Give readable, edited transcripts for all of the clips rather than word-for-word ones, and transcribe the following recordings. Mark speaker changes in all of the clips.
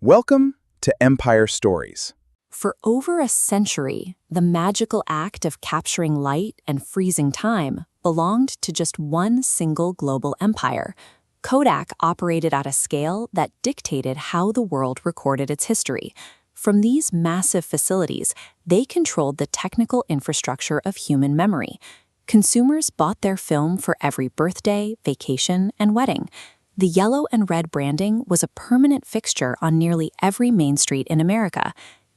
Speaker 1: Welcome to Empire Stories.
Speaker 2: For over a century, the magical act of capturing light and freezing time belonged to just one single global empire. Kodak operated at a scale that dictated how the world recorded its history. From these massive facilities, they controlled the technical infrastructure of human memory. Consumers bought their film for every birthday, vacation, and wedding. The yellow and red branding was a permanent fixture on nearly every main street in America.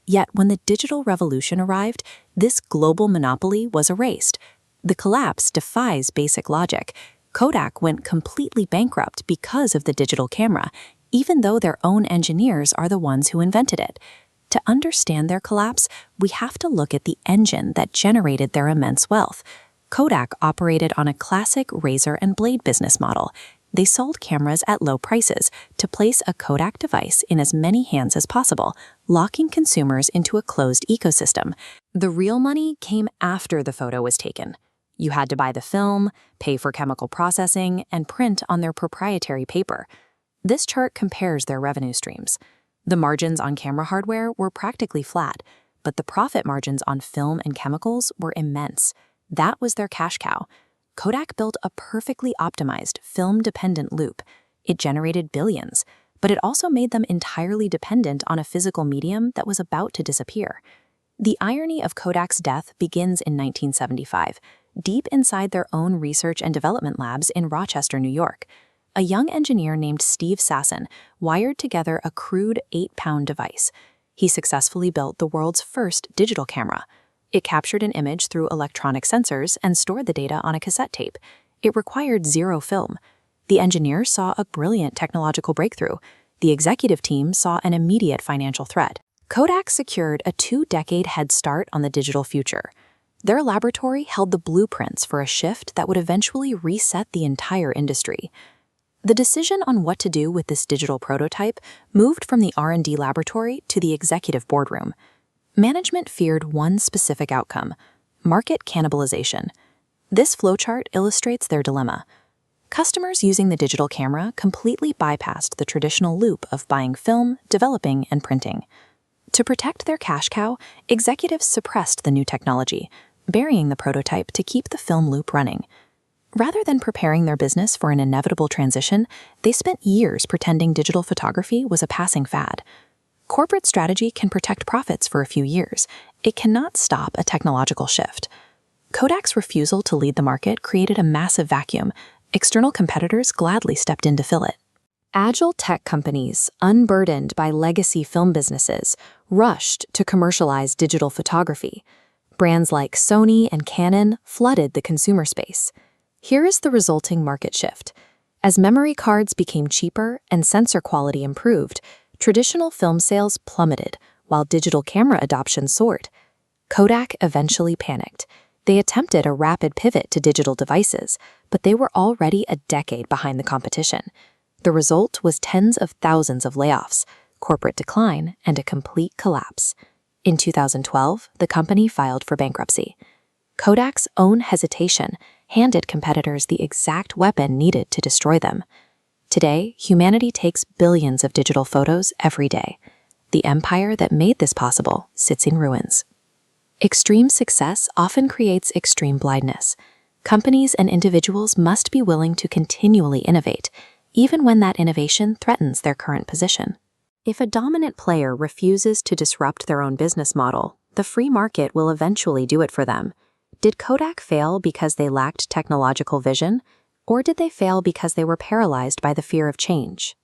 Speaker 2: Yet when the digital revolution arrived, this global monopoly was erased. The collapse defies basic logic. Kodak went completely bankrupt because of the digital camera, even though their own engineers are the ones who invented it. To understand their collapse, we have to look at the engine that generated their immense wealth. Kodak operated on a classic razor and blade business model. They sold cameras at low prices to place a Kodak device in as many hands as possible, locking consumers into a closed ecosystem. The real money came after the photo was taken. You had to buy the film, pay for chemical processing, and print on their proprietary paper. This chart compares their revenue streams. The margins on camera hardware were practically flat, but the profit margins on film and chemicals were immense. That was their cash cow. Kodak built a perfectly optimized, film-dependent loop. It generated billions, but it also made them entirely dependent on a physical medium that was about to disappear. The irony of Kodak's death begins in 1975, deep inside their own research and development labs in Rochester, New York. A young engineer named Steve Sasson wired together a crude 8-pound device. He successfully built the world's first digital camera. It captured an image through electronic sensors and stored the data on a cassette tape. It required zero film. The engineers saw a brilliant technological breakthrough. The executive team saw an immediate financial threat. Kodak secured a 2-decade head start on the digital future. Their laboratory held the blueprints for a shift that would eventually reset the entire industry. The decision on what to do with this digital prototype moved from the R&D laboratory to the executive boardroom. Management feared one specific outcome: market cannibalization. This flowchart illustrates their dilemma. Customers using the digital camera completely bypassed the traditional loop of buying film, developing, and printing. To protect their cash cow, executives suppressed the new technology, burying the prototype to keep the film loop running. Rather than preparing their business for an inevitable transition, they spent years pretending digital photography was a passing fad. Corporate strategy can protect profits for a few years. It cannot stop a technological shift. Kodak's refusal to lead the market created a massive vacuum. External competitors gladly stepped in to fill it. Agile tech companies, unburdened by legacy film businesses, rushed to commercialize digital photography. Brands like Sony and Canon flooded the consumer space. Here is the resulting market shift. As memory cards became cheaper and sensor quality improved, traditional film sales plummeted, while digital camera adoption soared. Kodak eventually panicked. They attempted a rapid pivot to digital devices, but they were already a decade behind the competition. The result was tens of thousands of layoffs, corporate decline, and a complete collapse. In 2012, the company filed for bankruptcy. Kodak's own hesitation handed competitors the exact weapon needed to destroy them. Today, humanity takes billions of digital photos every day. The empire that made this possible sits in ruins. Extreme success often creates extreme blindness. Companies and individuals must be willing to continually innovate, even when that innovation threatens their current position. If a dominant player refuses to disrupt their own business model, the free market will eventually do it for them. Did Kodak fail because they lacked technological vision? Or did they fail because they were paralyzed by the fear of change?